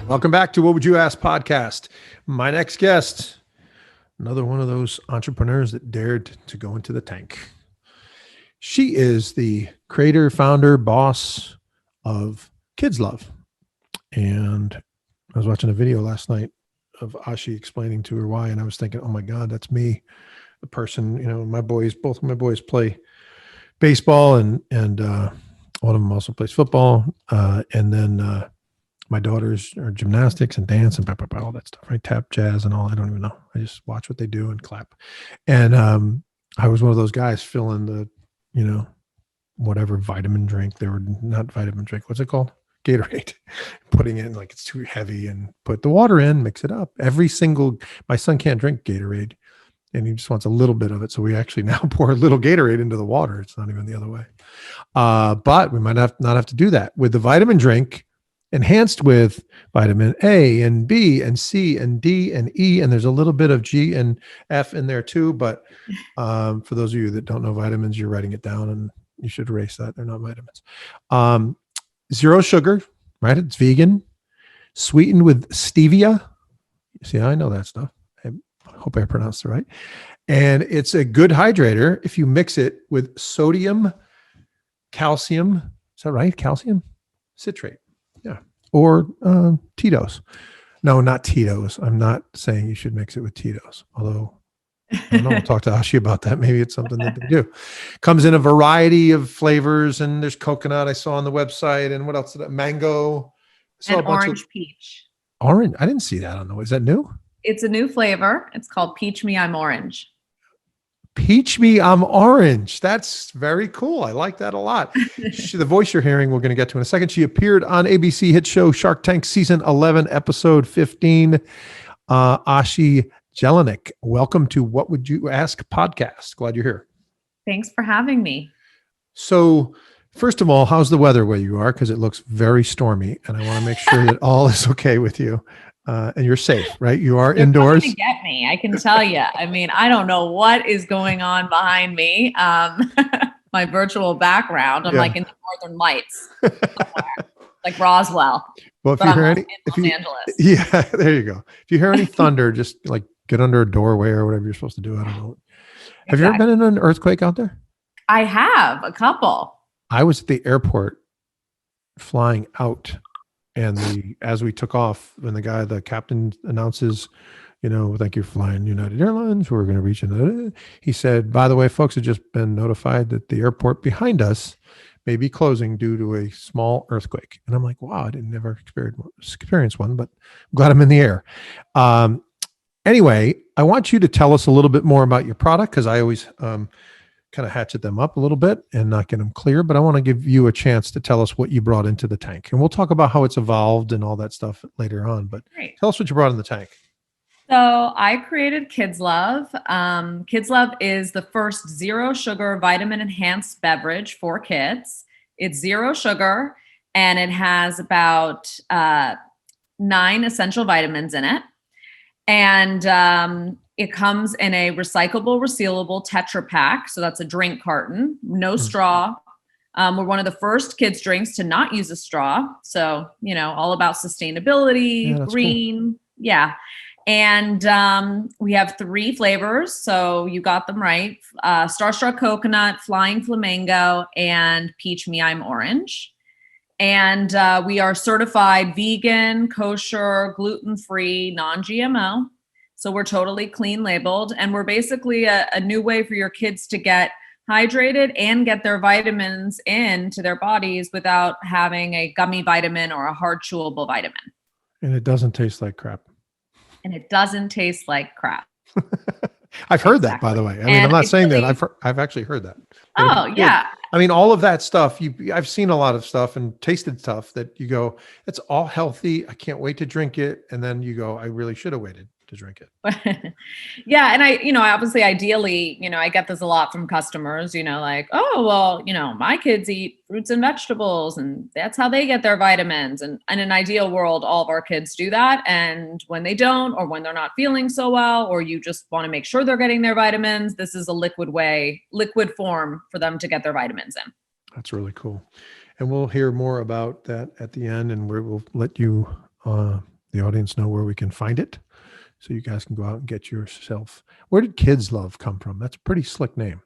Welcome back to What Would You Ask podcast. My next guest, another one of those entrepreneurs that dared to go into the tank. She is the creator, founder, boss of Kids Love. And I was watching a video last night of Ashi explaining to her why. And I was thinking, oh my God, that's me. The person, both of my boys play baseball and one of them also plays football. And then my daughters are gymnastics and dance and all that stuff, right? Tap, jazz, and all. I don't even know. I just watch what they do and clap. And I was one of those guys filling the, whatever vitamin drink. They were not vitamin drink. What's it called? Gatorade. Putting in like it's too heavy and put the water in, mix it up. My son can't drink Gatorade and he just wants a little bit of it. So we actually now pour a little Gatorade into the water. It's not even the other way. But we might not have to do that with the vitamin drink. Enhanced with vitamin A and B and C and D and E, and there's a little bit of G and F in there too. But for those of you that don't know vitamins, you're writing it down, and you should erase that. They're not vitamins. Zero sugar, right? It's vegan, sweetened with stevia. See, I know that stuff. I hope I pronounced it right. And it's a good hydrator if you mix it with sodium, calcium. Is that right? Calcium citrate. Yeah. Or Tito's. No, not Tito's. I'm not saying you should mix it with Tito's. Although, I don't know, I'll talk to Ashi about that. Maybe it's something that they do. Comes in a variety of flavors, and there's coconut I saw on the website. And what else? Mango. And orange peach. Orange? I didn't see that on the way. Is that new? It's a new flavor. It's called Peach Me, I'm Orange. Peach Me, I'm Orange. That's very cool. I like that a lot. The voice you're hearing, we're going to get to in a second. She appeared on ABC hit show Shark Tank season 11, episode 15. Ashi Jelinek, welcome to What Would You Ask podcast. Glad you're here. Thanks for having me. So, first of all, how's the weather where you are? Because it looks very stormy, and I want to make sure that all is okay with you. And you're safe, right? You are indoors. You're coming to get me, I can tell you. I mean, I don't know what is going on behind me. My virtual background. I'm like in the Northern Lights, like Roswell. Well, if you hear any, Los Angeles. Yeah, there you go. If you hear any thunder, just like get under a doorway or whatever you're supposed to do. I don't know. Exactly. Have you ever been in an earthquake out there? I have a couple. I was at the airport flying out. And as we took off, when the captain announces, thank you for flying United Airlines, we're going to reach another. He said, by the way, folks have just been notified that the airport behind us may be closing due to a small earthquake. And I'm like, wow, I didn't never experience one, but I'm glad I'm in the air. Anyway, I want you to tell us a little bit more about your product, because I always kind of hatchet them up a little bit and not get them clear, but I want to give you a chance to tell us what you brought into the tank, and we'll talk about how it's evolved and all that stuff later on. But Great. Tell us what you brought in the tank. So I created Kids Love. Kids Love is the first zero sugar vitamin enhanced beverage for kids. It's zero sugar, and it has about 9 essential vitamins in it. And it comes in a recyclable, resealable Tetra Pak. So that's a drink carton, no straw. We're one of the first kids drinks to not use a straw. So, all about sustainability, green. Cool. Yeah. And we have 3 flavors. So you got them right. Starstruck Coconut, Flying Flamingo, and Peach Me, I'm Orange. And we are certified vegan, kosher, gluten-free, non-GMO. So we're totally clean labeled, and we're basically a new way for your kids to get hydrated and get their vitamins into their bodies without having a gummy vitamin or a hard chewable vitamin. And it doesn't taste like crap. I've heard that, by the way. I mean, I'm not saying that. I've actually heard that. Oh, yeah. I mean, all of that stuff, I've seen a lot of stuff and tasted stuff that you go, it's all healthy. I can't wait to drink it. And then you go, I really should have waited to drink it. Yeah. And I obviously, ideally, I get this a lot from customers, like, oh, well, my kids eat fruits and vegetables and that's how they get their vitamins. And in an ideal world, all of our kids do that. And when they don't, or when they're not feeling so well, or you just want to make sure they're getting their vitamins, this is a liquid form for them to get their vitamins in. That's really cool. And we'll hear more about that at the end, and we'll let you the audience know where we can find it, so you guys can go out and get yourself. Where did Kids Love come from? That's a pretty slick name.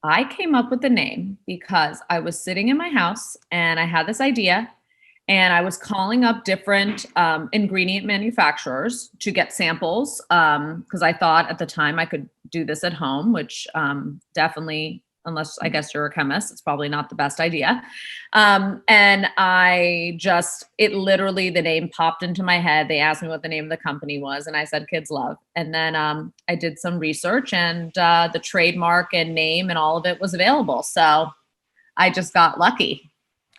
I came up with the name because I was sitting in my house and I had this idea, and I was calling up different ingredient manufacturers to get samples because I thought at the time I could do this at home, which definitely, unless I guess you're a chemist, it's probably not the best idea. And it literally, the name popped into my head. They asked me what the name of the company was, and I said Kids Love. And then I did some research, and the trademark and name and all of it was available. So I just got lucky.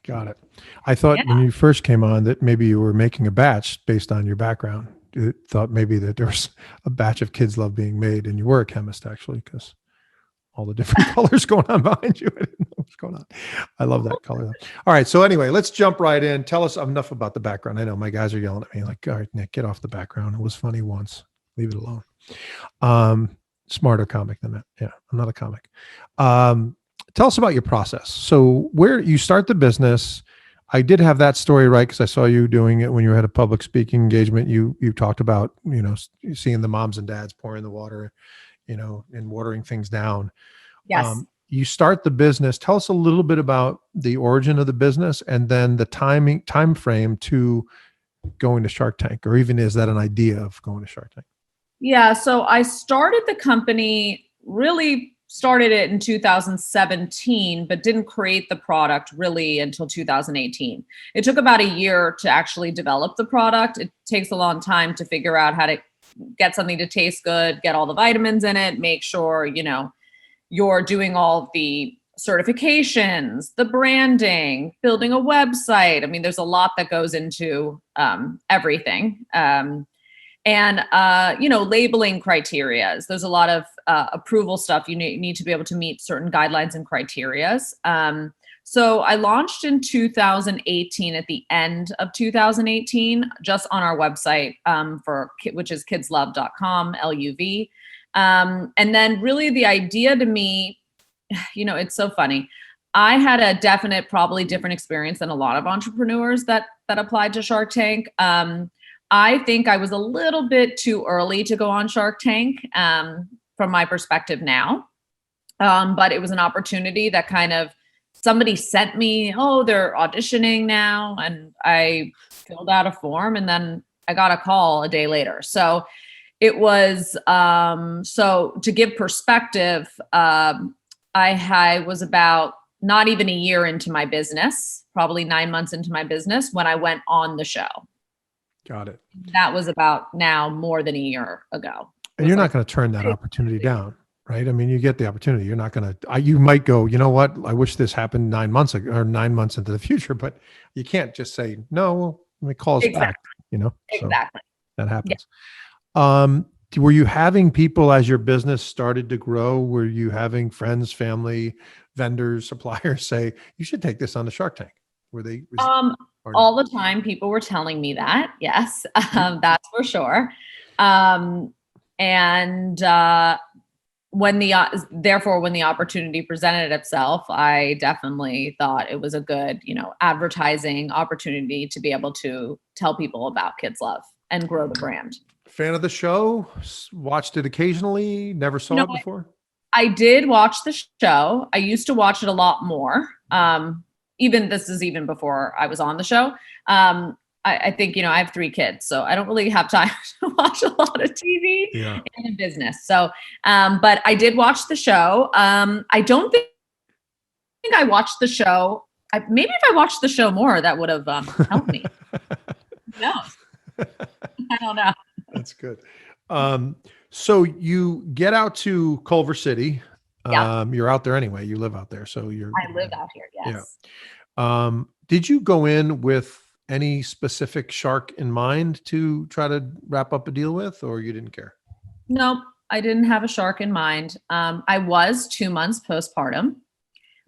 Got it. I thought when you first came on that maybe you were making a batch based on your background. You thought maybe that there was a batch of Kids Love being made, and you were a chemist actually, because all the different colors going on behind you. I didn't know what's going on. I love that color. All right. So anyway, let's jump right in. Tell us enough about the background. I know my guys are yelling at me like, all right, Nick, get off the background. It was funny once. Leave it alone. Smarter comic than that. Yeah, I'm not a comic. Tell us about your process. So where you start the business, I did have that story right because I saw you doing it when you had a public speaking engagement. You talked about, seeing the moms and dads pouring the water, and watering things down. Yes. You start the business. Tell us a little bit about the origin of the business and then the time frame to going to Shark Tank, or even is that an idea of going to Shark Tank? Yeah. So I started the company, really started it in 2017, but didn't create the product really until 2018. It took about a year to actually develop the product. It takes a long time to figure out how to get something to taste good, get all the vitamins in it, make sure, you're doing all the certifications, the branding, building a website. I mean, there's a lot that goes into everything. Labeling criterias. There's a lot of approval stuff. You need to be able to meet certain guidelines and criterias. So I launched in 2018, at the end of 2018, just on our website which is kidslove.com, LUV. And then really the idea to me, it's so funny. I had a definite, probably different experience than a lot of entrepreneurs that applied to Shark Tank. I think I was a little bit too early to go on Shark Tank from my perspective now. But it was an opportunity that kind of somebody sent me, they're auditioning now. And I filled out a form and then I got a call a day later. So it was, so to give perspective, I was about not even a year into my business, probably 9 months into my business when I went on the show. Got it. That was about now more than a year ago. And you're not going to turn that opportunity down, right? I mean, you get the opportunity. You're not going to, you might go, you know what? I wish this happened 9 months ago or 9 months into the future, but you can't just say, no, let me call us back, Exactly. So that happens. Yeah. Were you having people as your business started to grow? Were you having friends, family, vendors, suppliers say, you should take this on the Shark Tank? Were they? All the time, people were telling me that. Yes, that's for sure. When the opportunity presented itself, I definitely thought it was a good, advertising opportunity to be able to tell people about Kids Love and grow the brand. Fan of the show? Watched it occasionally? Never saw it before? I did watch the show. I used to watch it a lot more. This is even before I was on the show. I think, I have 3 kids, so I don't really have time to watch a lot of TV in the business. So, but I did watch the show. I don't think I watched the show. Maybe if I watched the show more, that would have helped me. Who knows? I don't know. That's good. So you get out to Culver City. You're out there anyway. You live out there. So I live out here. Yes. Yeah. Did you go in with any specific shark in mind to try to wrap up a deal with, or you didn't care? No, I didn't have a shark in mind. I was 2 months postpartum,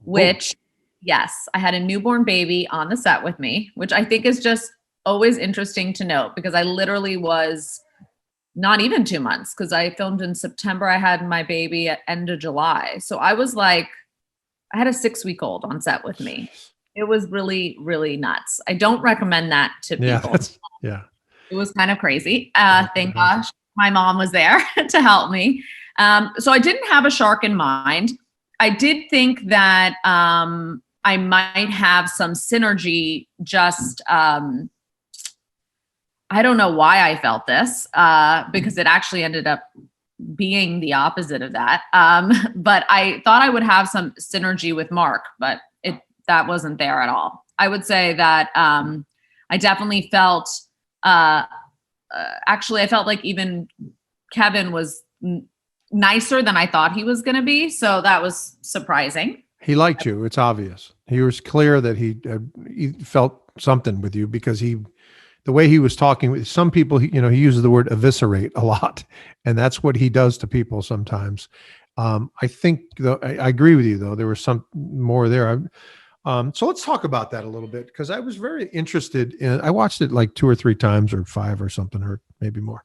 which, yes, I had a newborn baby on the set with me, which I think is just always interesting to note because I literally was not even 2 months because I filmed in September. I had my baby at end of July. So I was like, I had a 6-week-old on set with me. It was really, really nuts. I don't recommend that to people. Yeah. It was kind of crazy. Thank gosh my mom was there to help me. So I didn't have a shark in mind. I did think that I might have some synergy. Just I don't know why I felt this because it actually ended up being the opposite of that. But I thought I would have some synergy with Mark, but that wasn't there at all. I would say that I definitely felt, actually, I felt like even Kevin was nicer than I thought he was going to be. So that was surprising. He liked you. It's obvious. He was clear that he felt something with you because the way he was talking with some people, he uses the word eviscerate a lot, and that's what he does to people sometimes. I think though, I agree with you though. There was some more there. So let's talk about that a little bit because I was very interested in. I watched it like 2 or 3 times or 5 or something, or maybe more.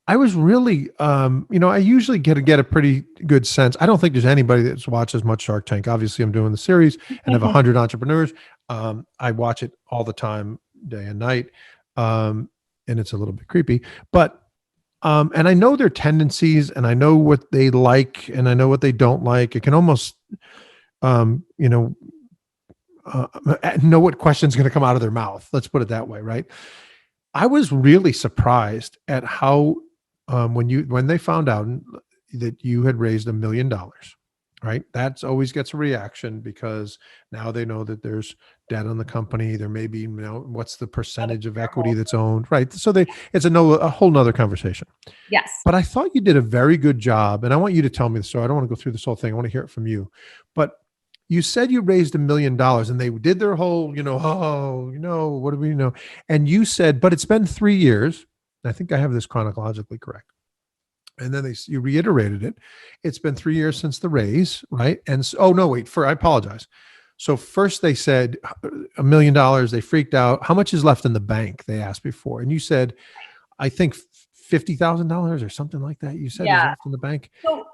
I was really, I usually get a pretty good sense. I don't think there's anybody that's watched as much Shark Tank. Obviously, I'm doing the series and have 100 entrepreneurs. I watch it all the time, day and night, and it's a little bit creepy. But and I know their tendencies, and I know what they like, and I know what they don't like. It can almost, know what question's going to come out of their mouth. Let's put it that way, right? I was really surprised at how when they found out that you had raised $1 million, right? That's always gets a reaction because now they know that there's debt on the company. There may be, what's the percentage of equity that's owned, right? So it's a whole nother conversation. Yes. But I thought you did a very good job, and I want you to tell me the story. I don't want to go through this whole thing. I want to hear it from you. But you said you raised $1 million, and they did their whole, what do we know? And you said, but it's been 3 years. I think I have this chronologically correct. And then you reiterated it. It's been 3 years since the raise, right? And I apologize. So first they said $1 million. They freaked out. How much is left in the bank? They asked before, and you said, I think $50,000 or something like that. You said is left in the bank. So,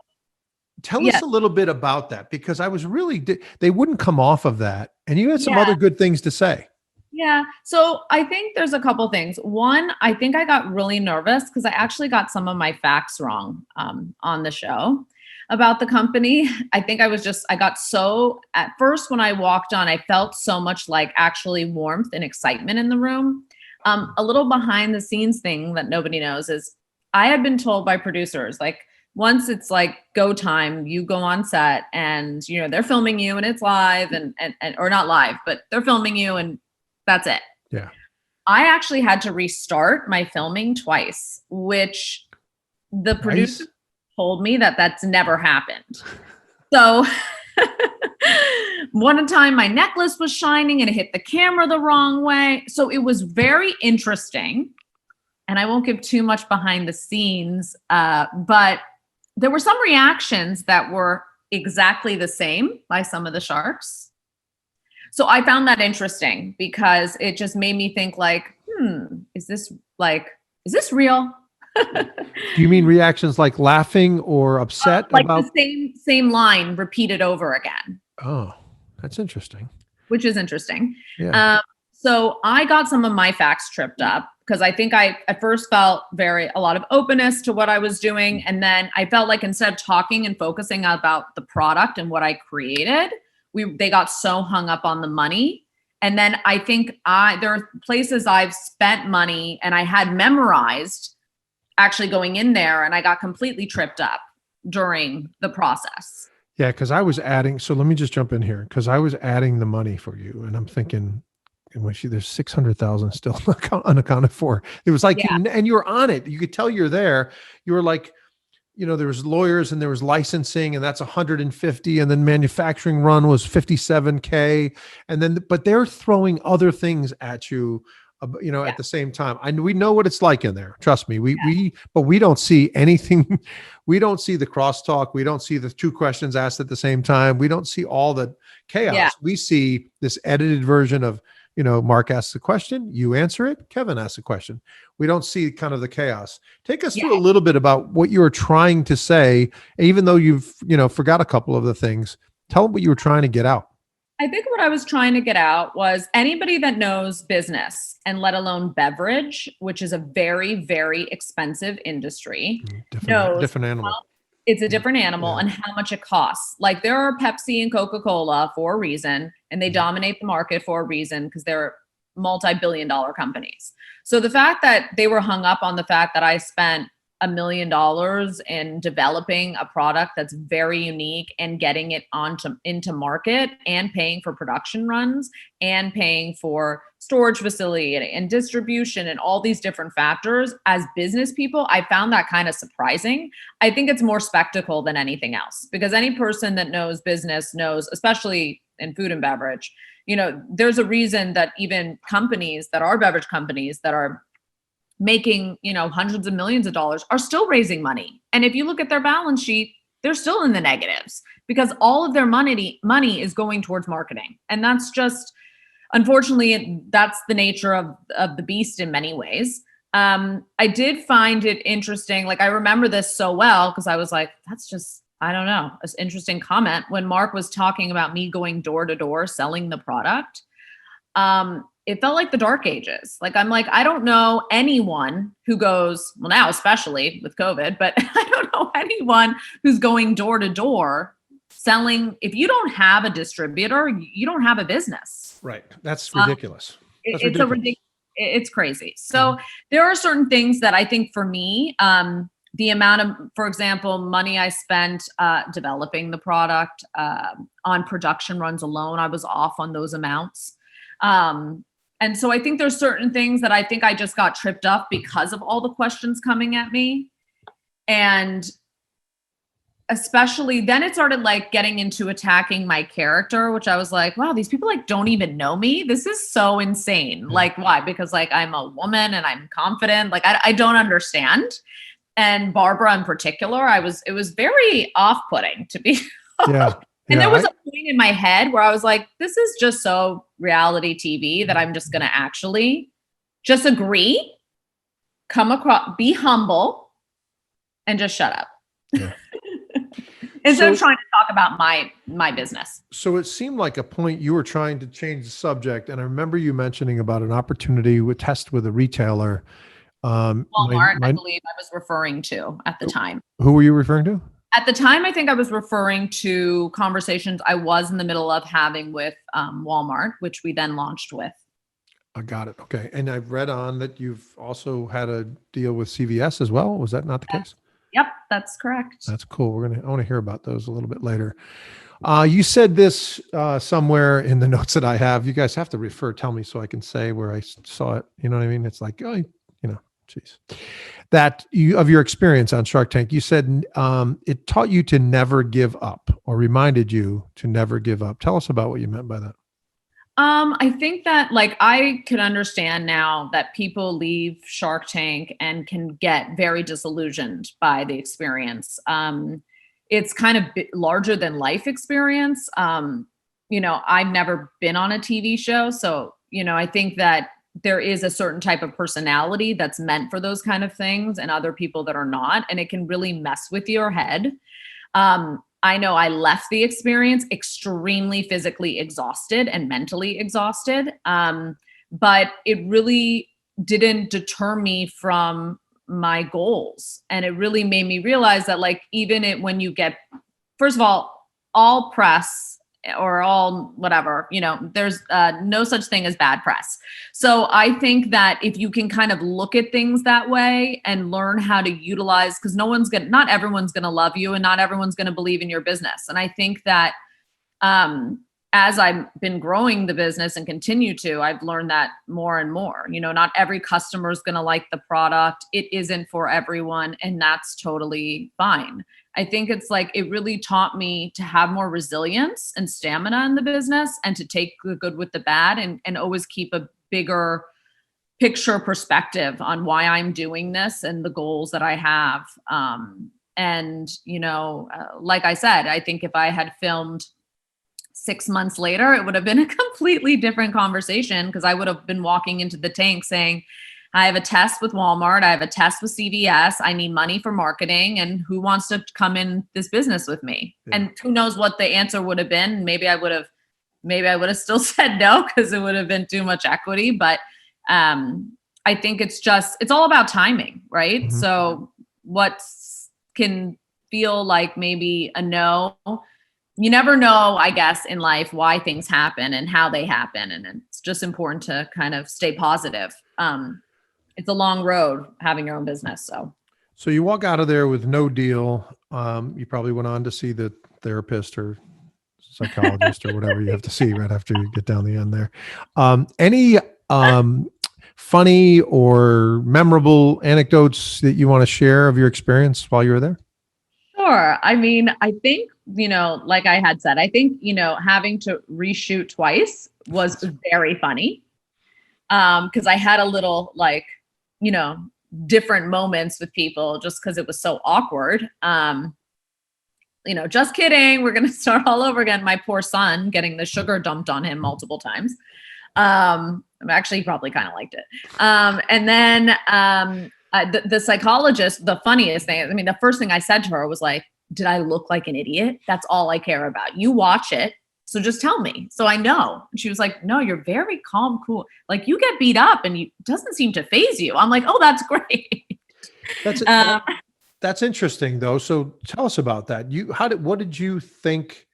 tell us a little bit about that, because I was really, they wouldn't come off of that. And you had some other good things to say. Yeah. So I think there's a couple things. One, I think I got really nervous because I actually got some of my facts wrong on the show about the company. I think I got so, at first when I walked on, I felt so much like actually warmth and excitement in the room. A little behind the scenes thing that nobody knows is I had been told by producers, like, once it's like go time, you go on set and, they're filming you and it's live and or not live, but they're filming you and that's it. Yeah. I actually had to restart my filming twice, which the producer told me that's never happened. So one time my necklace was shining and it hit the camera the wrong way. So it was very interesting. And I won't give too much behind the scenes, but there were some reactions that were exactly the same by some of the sharks. So I found that interesting because it just made me think like, is this real? Do you mean reactions like laughing or upset? Like about the same line repeated over again. Oh, that's interesting. Which is interesting. Yeah. So I got some of my facts tripped up because I think I at first felt a lot of openness to what I was doing. And then I felt like instead of talking and focusing about the product and what I created, they got so hung up on the money. And then I think there are places I've spent money and I had memorized actually going in there and I got completely tripped up during the process. Yeah, because I was adding, so let me just jump in here, because I was adding the money for you and I'm thinking, there's 600,000 still unaccounted for. It was like, and you were on it. You could tell you're there. You were like, there was lawyers and there was licensing and that's 150. And then manufacturing run was 57K. And then, but they're throwing other things at you, at the same time. We know what it's like in there. Trust me. But we don't see anything. We don't see the crosstalk. We don't see the 2 questions asked at the same time. We don't see all the chaos. Yeah. We see this edited version of, Mark asks a question, you answer it, Kevin asks a question. We don't see kind of the chaos. Take us through a little bit about what you were trying to say, even though you've, forgot a couple of the things. Tell them what you were trying to get out. I think what I was trying to get out was anybody that knows business and let alone beverage, which is a very, very expensive industry, knows Different animal. it's a different animal Yeah. and how much it costs. Like there are Pepsi and Coca-Cola for a reason, and they dominate the market for a reason because they're multi-billion-dollar companies. So the fact that they were hung up on the fact that I spent $1 million in developing a product that's very unique and getting it into market and paying for production runs and paying for storage facility and distribution and all these different factors, as business people, I found that kind of surprising. I think it's more spectacle than anything else, because any person that knows business knows, especially in food and beverage, there's a reason that even companies that are beverage companies that are making, hundreds of millions of dollars are still raising money. And if you look at their balance sheet, they're still in the negatives because all of their money is going towards marketing. And that's just, unfortunately, that's the nature of the beast in many ways. I did find it interesting. Like, I remember this so well because I was like, that's just, I don't know, an interesting comment when Mark was talking about me going door to door selling the product. It felt like the dark ages. Like, I'm like, I don't know anyone who goes, well, now, especially with COVID, but I don't know anyone who's going door to door selling. If you don't have a distributor, you don't have a business. Right. That's ridiculous. It's crazy. So there are certain things that I think for me, the amount of, for example, money I spent developing the product on production runs alone, I was off on those amounts. And so I think there's certain things that I think I just got tripped up because of all the questions coming at me. And especially then it started like getting into attacking my character, which I was like, wow, these people like don't even know me. This is so insane. Yeah. Like, why? Because like I'm a woman and I'm confident. Like I don't understand. And Barbara in particular, it was very off-putting to be. Yeah. And there was a point in my head where I was like, this is just so reality TV that I'm just going to actually just agree, come across, be humble, and just shut up. Yeah. Instead of trying to talk about my business. So it seemed like a point you were trying to change the subject. And I remember you mentioning about an opportunity with test with a retailer. Walmart, I believe I was referring to at the time. Who were you referring to? At the time, I think I was referring to conversations I was in the middle of having with Walmart, which we then launched with. I got it. Okay. And I've read on that you've also had a deal with CVS as well. Was that not the case? Yep, that's correct. That's cool. I want to hear about those a little bit later. You said this somewhere in the notes that I have. You guys have to tell me so I can say where I saw it. You know what I mean? It's like, geez. That of your experience on Shark Tank, you said it taught you to never give up, or reminded you to never give up. Tell us about what you meant by that. I think that like I could understand now that people leave Shark Tank and can get very disillusioned by the experience. It's kind of larger than life experience. I've never been on a TV show, so I think that there is a certain type of personality that's meant for those kind of things and other people that are not, and it can really mess with your head. I know I left the experience extremely physically exhausted and mentally exhausted. But it really didn't deter me from my goals. And it really made me realize that like, when you get, first of all press or all whatever, there's no such thing as bad press. So I think that if you can kind of look at things that way and learn how to utilize, because not everyone's going to love you and not everyone's going to believe in your business. And I think that as I've been growing the business and continue to, I've learned that more and more. Not every customer is going to like the product. It isn't for everyone, and that's totally fine. I think it's like it really taught me to have more resilience and stamina in the business and to take the good with the bad and always keep a bigger picture perspective on why I'm doing this and the goals that I have. Like I said, I think if I had filmed 6 months later, it would have been a completely different conversation because I would have been walking into the tank saying, I have a test with Walmart. I have a test with CVS. I need money for marketing. And who wants to come in this business with me? Yeah. And who knows what the answer would have been. Maybe I would have maybe I would have still said no because it would have been too much equity. But I think it's all about timing, right? Mm-hmm. So what can feel like maybe a no, you never know, I guess, in life why things happen and how they happen. And it's just important to kind of stay positive. It's a long road having your own business. So you walk out of there with no deal. You probably went on to see the therapist or psychologist or whatever you have to see right after you get down the end there. Any funny or memorable anecdotes that you want to share of your experience while you were there? Sure. I mean, I think, like I had said, I think, having to reshoot twice was very funny. Because I had a little different moments with people just because it was so awkward. Just kidding. We're going to start all over again. My poor son getting the sugar dumped on him multiple times. Actually, he probably kind of liked it. And then the psychologist, the funniest thing, I mean, the first thing I said to her was like, did I look like an idiot? That's all I care about. You watch it. So just tell me. So I know. And she was like, no, you're very calm, cool. Like you get beat up and it doesn't seem to faze you. I'm like, oh, that's great. That's interesting though. So tell us about that. What did you think?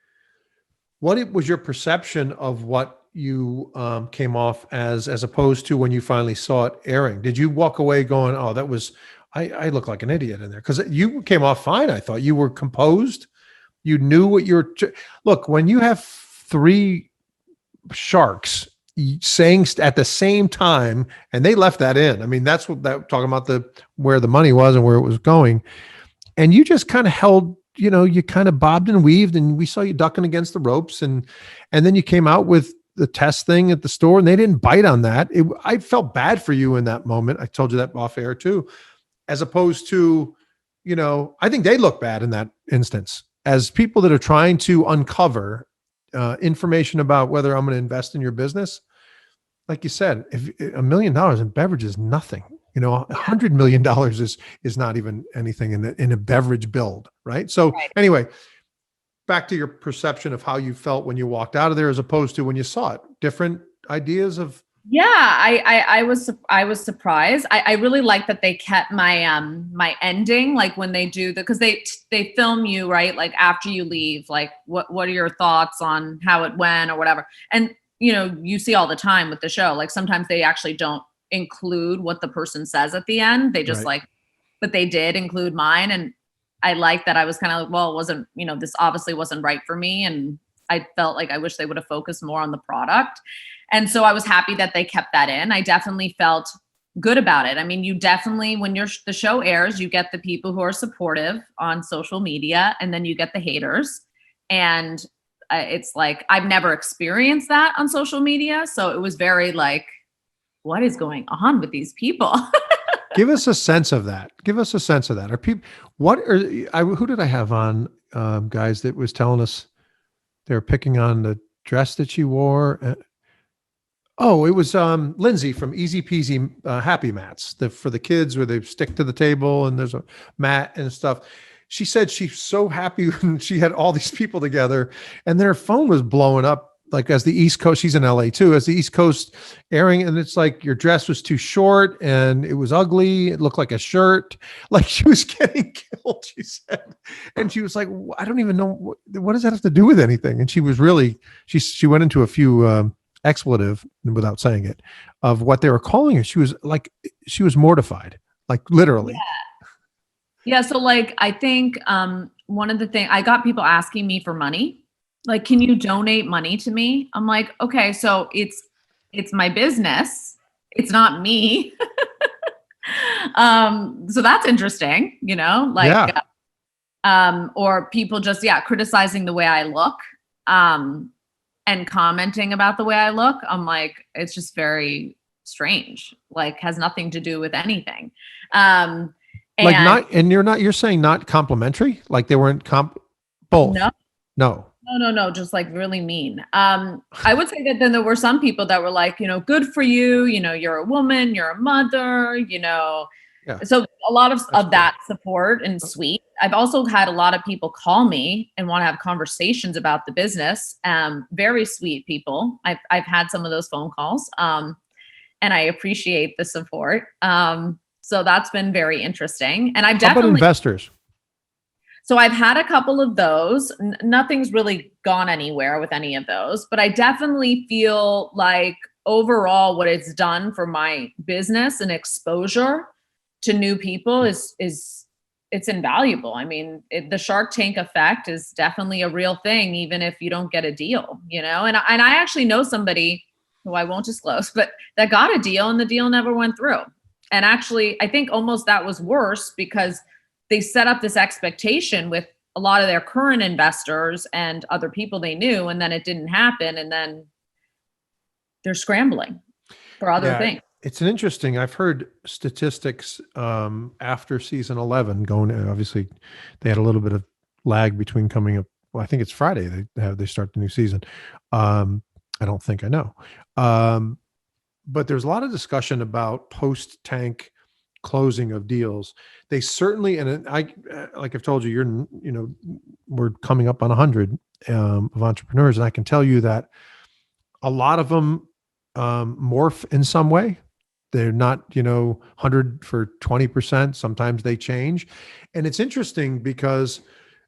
What was your perception of what you came off as opposed to when you finally saw it airing? Did you walk away going, oh, I look like an idiot in there? Because you came off fine. I thought you were composed. You knew what look, when you have 3 sharks saying at the same time, and they left that in. I mean, that's talking about where the money was and where it was going. And you just kind of held, you kind of bobbed and weaved, and we saw you ducking against the ropes, and then you came out with the test thing at the store, and they didn't bite on that. I felt bad for you in that moment. I told you that off air too, as opposed to, I think they look bad in that instance as people that are trying to uncover information about whether I'm going to invest in your business. Like you said, if $1 million in beverage is nothing, $100 million is not even anything in a beverage build. Right. So Anyway, back to your perception of how you felt when you walked out of there, as opposed to when you saw it, different ideas of. Yeah, I was surprised. I really like that they kept my my ending, like when they do because they film you, right? Like after you leave, like what are your thoughts on how it went or whatever. And you see all the time with the show, like sometimes they actually don't include what the person says at the end. They just but they did include mine, and I like that. I was kind of like, well, it wasn't, this obviously wasn't right for me, and I felt like I wish they would have focused more on the product. And so I was happy that they kept that in. I definitely felt good about it. I mean, you definitely, when the show airs, you get the people who are supportive on social media, and then you get the haters. And it's like, I've never experienced that on social media. So it was very like, what is going on with these people? Give us a sense of that. Are people, who did I have on, guys that was telling us they were picking on the dress that she wore? Oh, it was Lindsay from Easy Peasy Happy Mats for the kids where they stick to the table and there's a mat and stuff. She said she's so happy when she had all these people together, and then her phone was blowing up like as the East Coast, she's in LA too, as the East Coast airing. And it's like, your dress was too short and it was ugly. It looked like a shirt. Like she was getting killed, she said. And she was like, I don't even know. What does that have to do with anything? And she was really, she went into a few expletive without saying it of what they were calling her. She was mortified, like literally. Yeah. So like, I think one of the things, I got people asking me for money. Like, can you donate money to me? I'm like, okay, so it's my business. It's not me. So that's interesting, or people just, criticizing the way I look, and commenting about the way I look. I'm like, it's just very strange, like has nothing to do with anything. You're saying not complimentary? Like they weren't both? No. No, just like really mean. I would say that then there were some people that were like, good for you, you're a woman, you're a mother, So a lot of that support and sweet. I've also had a lot of people call me and want to have conversations about the business. Very sweet people. I've had some of those phone calls, and I appreciate the support. So that's been very interesting. And I've How about definitely, investors? so I've had a couple of those. Nothing's really gone anywhere with any of those, but I definitely feel like overall what it's done for my business and exposure to new people is it's invaluable. I mean, the Shark Tank effect is definitely a real thing, even if you don't get a deal, and I actually know somebody who I won't disclose, but that got a deal and the deal never went through. And actually, I think almost that was worse because they set up this expectation with a lot of their current investors and other people they knew, and then it didn't happen. And then they're scrambling for other things. It's an interesting, I've heard statistics after season 11 going, obviously they had a little bit of lag between coming up. Well, I think it's Friday. They start the new season. I don't think I know. But there's a lot of discussion about post-tank closing of deals. They certainly, and I, like I've told you, we're coming up on 100 of entrepreneurs. And I can tell you that a lot of them morph in some way. They're not, 100 for 20%. Sometimes they change. And it's interesting because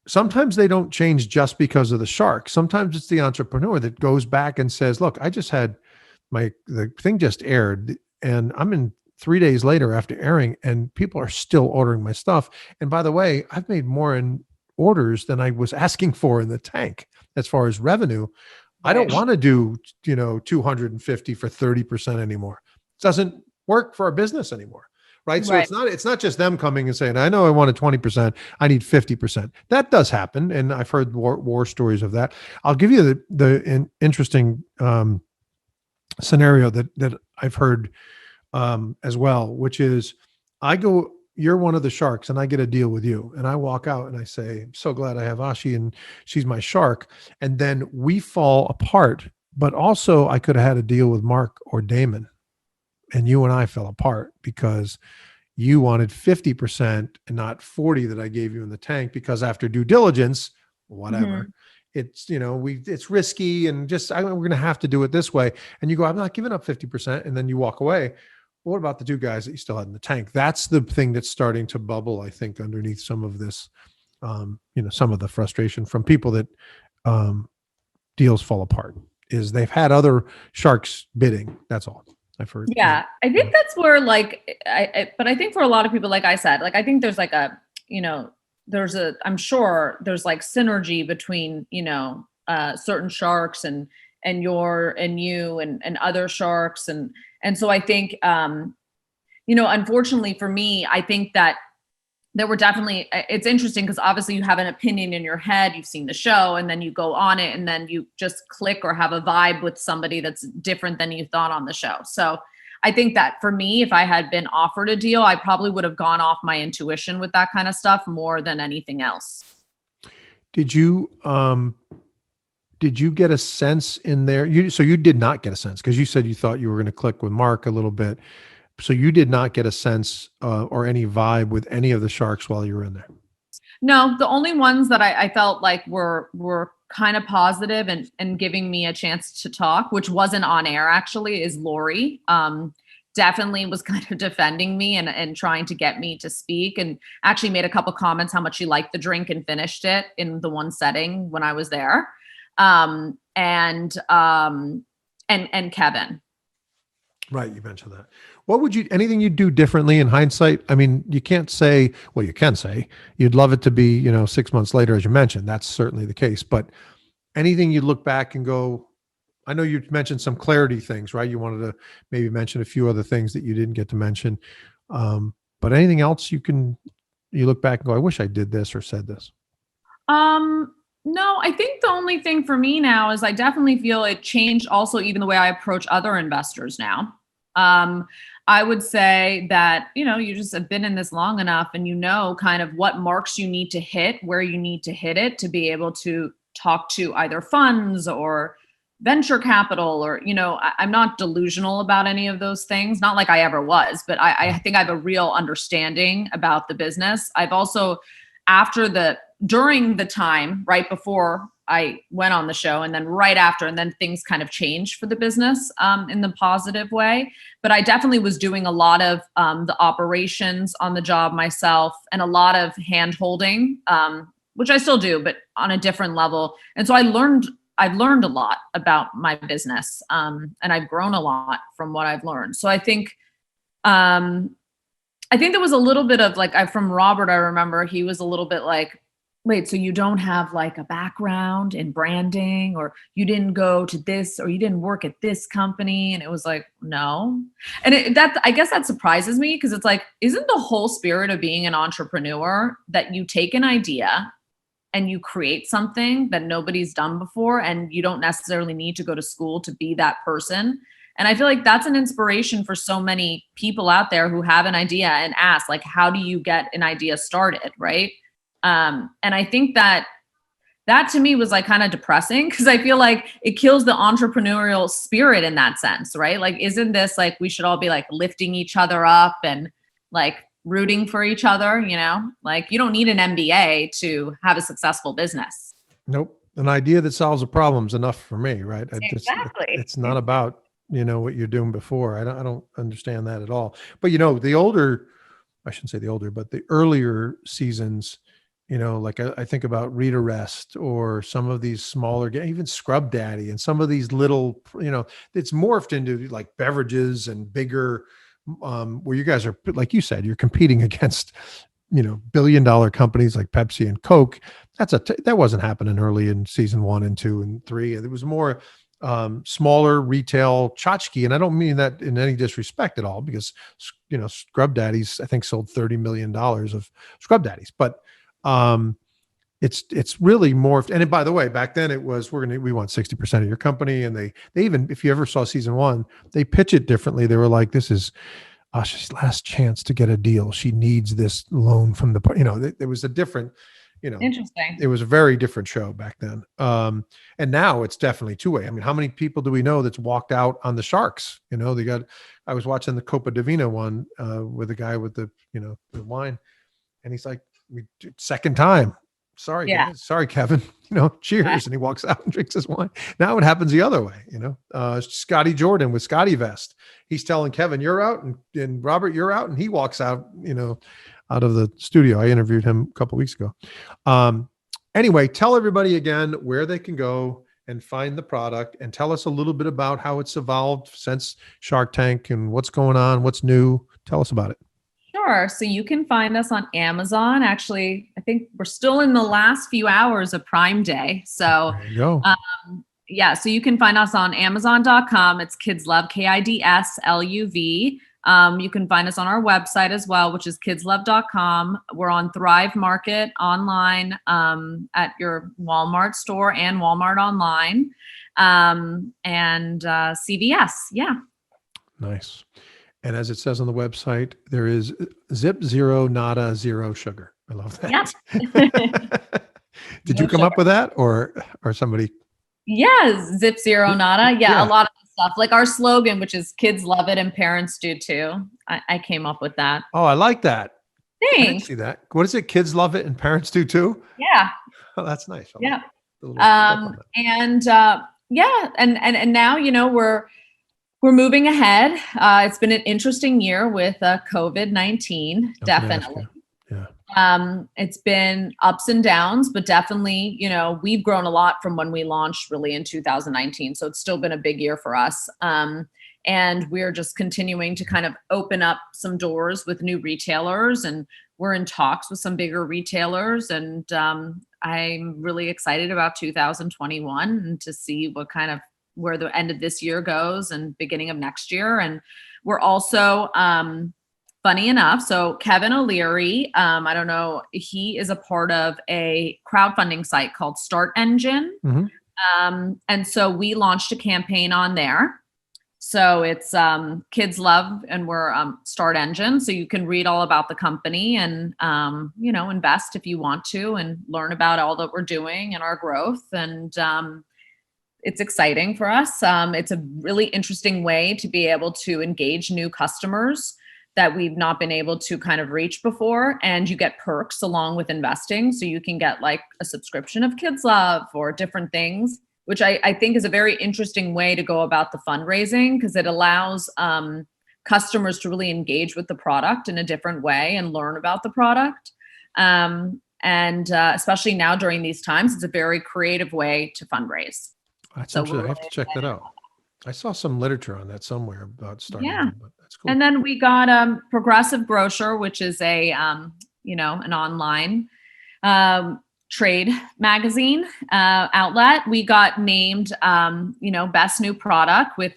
sometimes they don't change just because of the shark. Sometimes it's the entrepreneur that goes back and says, look, I just had the thing just aired and I'm in 3 days later after airing and people are still ordering my stuff. And by the way, I've made more in orders than I was asking for in the tank as far as revenue. I don't want to do, 250 for 30% anymore. It doesn't work for our business anymore. Right. So it's not just them coming and saying, I know I wanted 20%. I need 50%. That does happen. And I've heard war stories of that. I'll give you the interesting scenario that I've heard as well, which is you're one of the sharks and I get a deal with you and I walk out and I say, I'm so glad I have Ashi and she's my shark. And then we fall apart, but also I could have had a deal with Mark or Damon and you and I fell apart because you wanted 50% and not 40 that I gave you in the tank because after due diligence, whatever, it's, it's risky and we're going to have to do it this way. And you go, I'm not giving up 50%. And then you walk away. What about the two guys that you still had in the tank? That's the thing that's starting to bubble, I think, underneath some of this, some of the frustration from people that deals fall apart is they've had other sharks bidding. That's all I've heard. Yeah. I think that's where but I think for a lot of people, like I said, I think there's I'm sure there's like synergy between, certain sharks and you and other sharks. And so I think, unfortunately for me, I think that there were definitely, it's interesting because obviously you have an opinion in your head, you've seen the show and then you go on it and then you just click or have a vibe with somebody that's different than you thought on the show. So I think that for me, if I had been offered a deal, I probably would have gone off my intuition with that kind of stuff more than anything else. Did you get a sense in there? So you did not get a sense because you said you thought you were going to click with Mark a little bit. So you did not get a sense or any vibe with any of the sharks while you were in there? No, the only ones that I felt like were kind of positive and giving me a chance to talk, which wasn't on air actually, is Lori. Definitely was kind of defending me and trying to get me to speak and actually made a couple comments how much she liked the drink and finished it in the one setting when I was there. And Kevin. Right. You mentioned that. What would anything you'd do differently in hindsight? I mean, you can't say, well, you can say you'd love it to be, 6 months later, as you mentioned, that's certainly the case, but anything you'd look back and go, I know you mentioned some clarity things, right? You wanted to maybe mention a few other things that you didn't get to mention. But anything else you look back and go, I wish I did this or said this. No, I think the only thing for me now is I definitely feel it changed also even the way I approach other investors now. I would say that, you just have been in this long enough and kind of what marks you need to hit, where you need to hit it to be able to talk to either funds or venture capital or, I'm not delusional about any of those things. Not like I ever was, but I think I have a real understanding about the business. I've also during the time right before I went on the show, and then right after, and then things kind of changed for the business in the positive way. But I definitely was doing a lot of the operations on the job myself, and a lot of hand holding, which I still do, but on a different level. And so I've learned a lot about my business, and I've grown a lot from what I've learned. So I think there was a little bit of like, from Robert, I remember he was a little bit like, wait, so you don't have like a background in branding, or you didn't go to this, or you didn't work at this company? And it was like, no. And I guess that surprises me, because it's like, isn't the whole spirit of being an entrepreneur that you take an idea and you create something that nobody's done before, and you don't necessarily need to go to school to be that person? And I feel like that's an inspiration for so many people out there who have an idea and ask, like, how do you get an idea started, right? And I think that to me was like kind of depressing, because I feel like it kills the entrepreneurial spirit in that sense, right? Like, isn't this like, we should all be like lifting each other up and like rooting for each other, like you don't need an MBA to have a successful business. Nope. An idea that solves a problem is enough for me, right? Exactly. It's not about, what you're doing before. I don't understand that at all. But, I shouldn't say the older, but the earlier seasons, like I think about Read Arrest, or some of these smaller, even Scrub Daddy, and some of these little, it's morphed into like beverages and bigger, where you guys are, like you said, you're competing against, billion-dollar companies like Pepsi and Coke. That wasn't happening early in season 1 and 2 and 3. It was more smaller retail tchotchke. And I don't mean that in any disrespect at all, because, Scrub Daddies, I think, sold $30 million of Scrub Daddies, but it's really morphed. And by the way, back then it was, we want 60% of your company. And they even, if you ever saw season 1, they pitch it differently. They were like, this is Ashi's last chance to get a deal. She needs this loan from there was a different, Interesting. It was a very different show back then. And now it's definitely two-way. I mean, how many people do we know that's walked out on the Sharks? I was watching the Copa Divina one with the guy with the wine, and he's like, second time. Sorry, Yeah. guys. Sorry, Kevin. Cheers. Yeah. And he walks out and drinks his wine. Now it happens the other way. Scotty Jordan with Scotty Vest. He's telling Kevin, you're out, and Robert, you're out. And he walks out, out of the studio. I interviewed him a couple of weeks ago. Anyway, tell everybody again where they can go and find the product, and tell us a little bit about how it's evolved since Shark Tank and what's going on, what's new. Tell us about it. Sure. So you can find us on Amazon. Actually, I think we're still in the last few hours of Prime Day. So there you go. So you can find us on Amazon.com. It's Kids Love, KIDSLUV. You can find us on our website as well, which is kidslove.com. We're on Thrive Market online, at your Walmart store and Walmart online, and CVS. Yeah. Nice. And as it says on the website, there is zip, zero, nada, zero sugar. I love that. Yep. Did you come up with that, or somebody? Yeah, zip, zero, nada. Yeah. A lot of stuff. Like our slogan, which is kids love it and parents do too. I came up with that. Oh, I like that. I didn't Thanks. see that. What is it? Kids love it and parents do too? Yeah. Oh, that's nice. Yeah. And now, we're moving ahead. It's been an interesting year with COVID-19, definitely. Yeah. It's been ups and downs, but definitely, we've grown a lot from when we launched really in 2019. So it's still been a big year for us. And we're just continuing to kind of open up some doors with new retailers, and we're in talks with some bigger retailers. And I'm really excited about 2021 and to see where the end of this year goes and beginning of next year. And we're also, funny enough, so Kevin O'Leary, I don't know, he is a part of a crowdfunding site called Start Engine. Mm-hmm. And so we launched a campaign on there. So it's Kids Love, and we're Start Engine. So you can read all about the company and, invest if you want to, and learn about all that we're doing and our growth. And it's exciting for us. It's a really interesting way to be able to engage new customers, that we've not been able to kind of reach before. And you get perks along with investing. So you can get like a subscription of Kids Love or different things, which I think is a very interesting way to go about the fundraising, because it allows customers to really engage with the product in a different way and learn about the product. And especially now during these times, it's a very creative way to fundraise. That's interesting. I have to check that out. I saw some literature on that somewhere about starting. Yeah. But that's cool. And then we got Progressive Grocer, which is a an online trade magazine outlet. We got named best new product with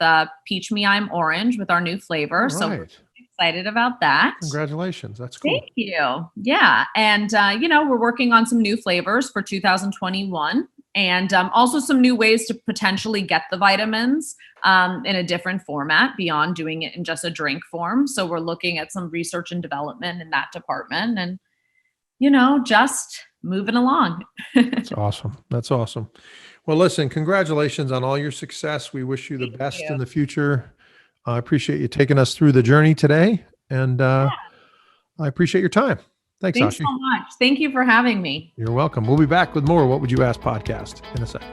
Peach Me I'm Orange with our new flavor. Right. So we're excited about that. Congratulations. That's cool. Thank you. Yeah. And we're working on some new flavors for 2021. And also some new ways to potentially get the vitamins in a different format beyond doing it in just a drink form. So we're looking at some research and development in that department and, just moving along. That's awesome. That's awesome. Well, listen, congratulations on all your success. We wish you the best in the future. I appreciate you taking us through the journey today. And I appreciate your time. Thanks, Thanks Ashi. so much. Thank you for having me. You're welcome. We'll be back with more What Would You Ask podcast in a second.